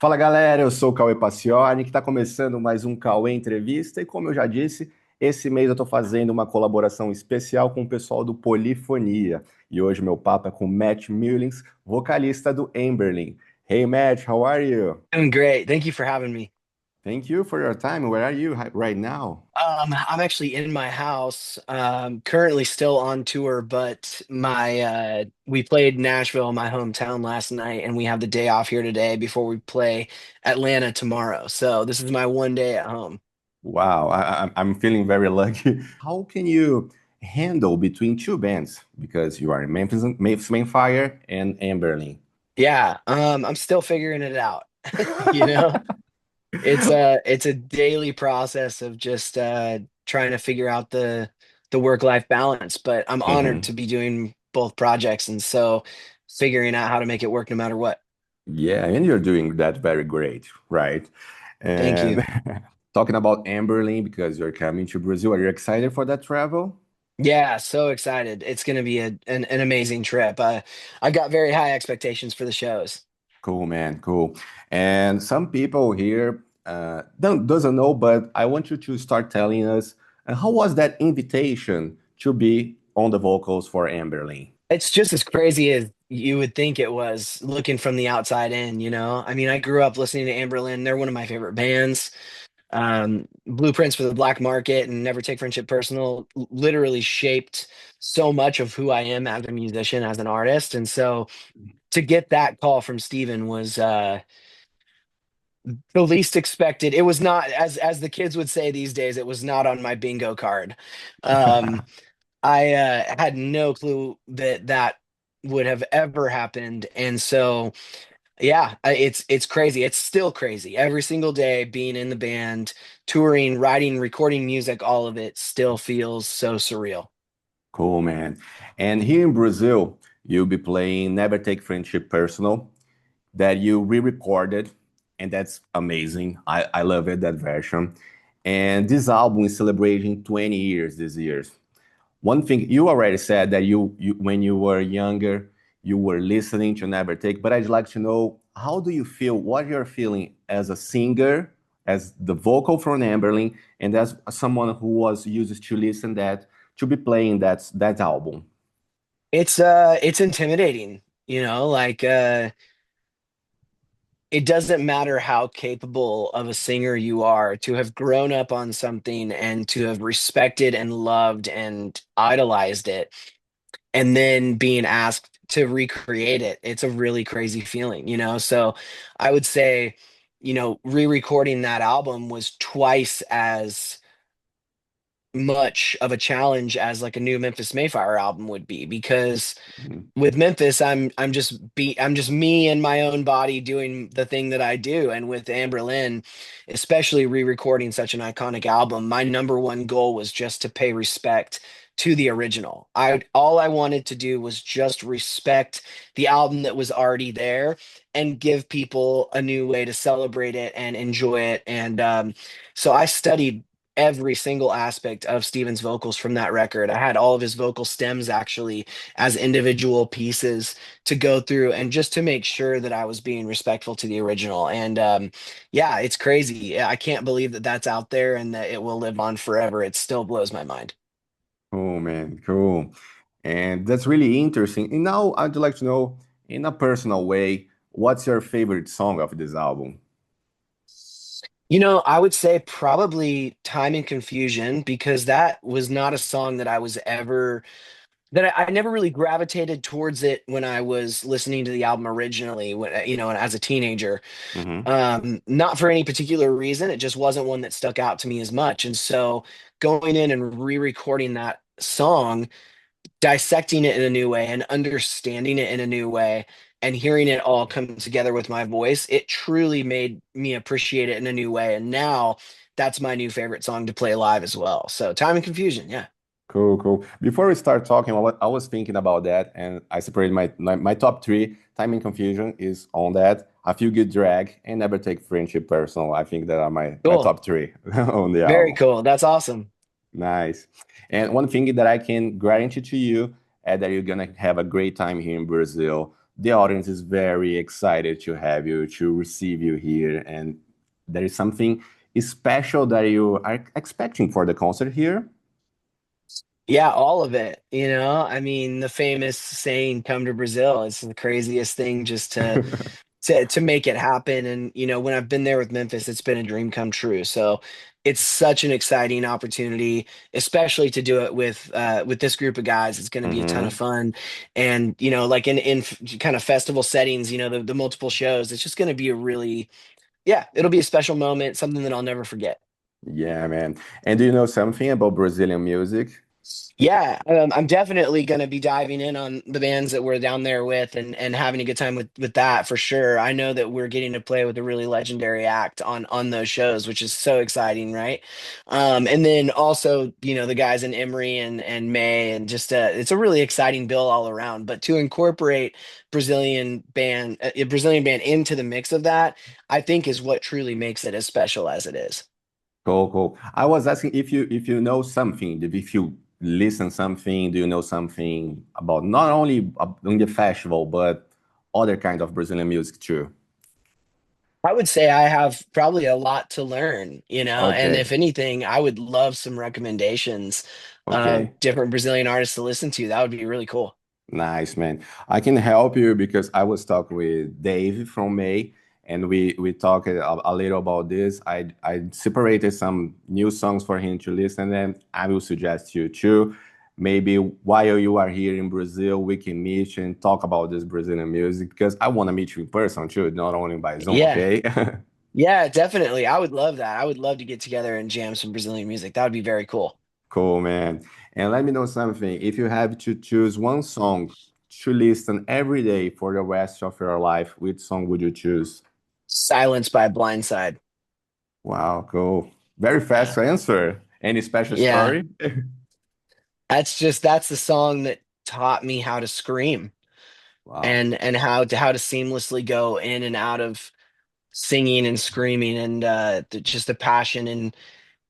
Fala galera, eu sou o Cauê Pacioni, que está começando mais um Cauê Entrevista. E como eu já disse, esse mês eu estou fazendo uma colaboração especial com o pessoal do Polifonia. E hoje meu papo é com Matty Mullins, vocalista do Anberlin. Hey Matt, how are you? Doing great. Thank you for having me. Thank you for your time. Where are you right now? I'm actually in my house, currently still on tour, but my we played Nashville, my hometown, last night, and we have the day off here today before we play Atlanta tomorrow. So this is my one day at home. Wow, I'm feeling very lucky. How can you handle between two bands? Because you are in Memphis May Fire and Anberlin. Yeah, I'm still figuring it out. You know, it's a daily process of just trying to figure out the work-life balance, but I'm honored to Mhm. be doing both projects, and so figuring out how to make it work no matter what. Yeah, and you're doing that very great, right? Thank And you. talking about Amberlin, because you're coming to Brazil, are you excited for that travel? Yeah, so excited. It's going to be an amazing trip. I got very high expectations for the shows. Cool, man, cool. And some people here don't doesn't know, but I want you to start telling us how was that invitation to be on the vocals for Amberlin? It's just as crazy as you would think it was looking from the outside in, you know? I mean, I grew up listening to Anberlin. They're one of my favorite bands. Blueprints for the Black Market and Never Take Friendship Personal literally shaped so much of who I am as a musician, as an artist. And so to get that call from Steven was the least expected. It was not, as the kids would say these days, it was not on my bingo card. Um, I had no clue that that would have ever happened, and so yeah, it's crazy. It's still crazy. Every single day, being in the band, touring, writing, recording music, all of it still feels so surreal. Cool, man. And here in Brazil, you'll be playing Never Take Friendship Personal, that you re-recorded, and that's amazing. I love it, that version. And this album is celebrating 20 years this year. One thing you already said that you when you were younger, you were listening to Never Take, but I'd like to know how do you feel, what you're feeling as a singer, as the vocal from Amberlin, and as someone who was used to listen that to be playing that album. It's intimidating, it doesn't matter how capable of a singer you are to have grown up on something and to have respected and loved and idolized it and then being asked to recreate it. It's a really crazy feeling, you know? So I would say, re-recording that album was twice as much of a challenge as like a new Memphis May Fire album would be, because Mhm. with Memphis, I'm just me in my own body doing the thing that I do. And with Anberlin, especially re-recording such an iconic album, my number one goal was just to pay respect to the original. I All I wanted to do was just respect the album that was already there and give people a new way to celebrate it and enjoy it. And so I studied every single aspect of Steven's vocals from that record. I had all of his vocal stems actually as individual pieces to go through and just to make sure that I was being respectful to the original. And yeah, it's crazy. I can't believe that that's out there and that it will live on forever. It still blows my mind. Cool, man, cool. And that's really interesting. And now I'd like to know, in a personal way, what's your favorite song of this album? I would say probably Time and Confusion, because that was not a song that I was ever that I never really gravitated towards it when I was listening to the album originally, as a teenager. Hmm. Not for any particular reason. It just wasn't one that stuck out to me as much. And so going in and re-recording that song, dissecting it in a new way and understanding it in a new way and hearing it all come together with my voice, it truly made me appreciate it in a new way. And now that's my new favorite song to play live as well. So Time and Confusion, yeah. Cool, cool. Before we start talking, I was thinking about that, and I separated my top three. Time and Confusion is on that. I Feel Good Drag and Never Take Friendship Personal. I think that are my Cool. top three on the Very album. cool. That's awesome. Nice. And one thing that I can guarantee to you that you're gonna have a great time here in Brazil. the audience is very excited to have you, to receive you here, and there is something special that you are expecting for the concert here. Yeah, all of it, you know. I mean, the famous saying, "Come to Brazil." It's the craziest thing just to make it happen. And when I've been there with Memphis, it's been a dream come true. So it's such an exciting opportunity, especially to do it with this group of guys. It's going to be a ton of Hmm. fun. And like in kind of festival settings, the multiple shows, it's just going to be a really, yeah, it'll be a special moment, something that I'll never forget. Yeah, man. And do you know something about Brazilian music? Yeah, I'm definitely going to be diving in on the bands that we're down there with, and having a good time with that for sure. I know that we're getting to play with a really legendary act on those shows, which is so exciting, right? And then also, the guys in Emery and May, and just it's a really exciting bill all around. But to incorporate a Brazilian band into the mix of that, I think is what truly makes it as special as it is. Cool, cool. I was asking if you know something, if you listen something, do you know something about not only in the festival, but other kinds of Brazilian music too? I would say I have probably a lot to learn, and Okay, if anything, I would love some recommendations of okay. different Brazilian artists to listen to. That would be really cool. Nice, man. I can help you because I was talking with Dave from May, and we talked a little about this. I separated some new songs for him to listen, and I will suggest you too. Maybe while you are here in Brazil, we can meet and talk about this Brazilian music because I want to meet you in person too, not only by Zoom. Yeah, Okay. yeah, definitely. I would love that. I would love to get together and jam some Brazilian music. That would be very cool. Cool, man. And let me know something. If you have to choose one song to listen every day for the rest of your life, which song would you choose? Silence by Blindside. Wow, cool. Very fast Yeah. answer. Any special Yeah. story? That's the song that taught me how to scream, Wow, and how to seamlessly go in and out of singing and screaming, and just the passion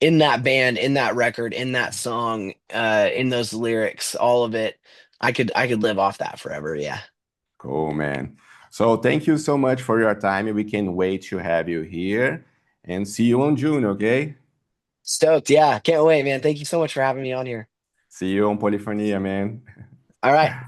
in that band, in that record, in that song, in those lyrics, all of it. I could live off that forever. Yeah. cool, man. So thank you so much for your time. We can wait to have you here and see you on June, okay? Stoked. Yeah. Can't wait, man. Thank you so much for having me on here. See you on Polyphonia, man. All right.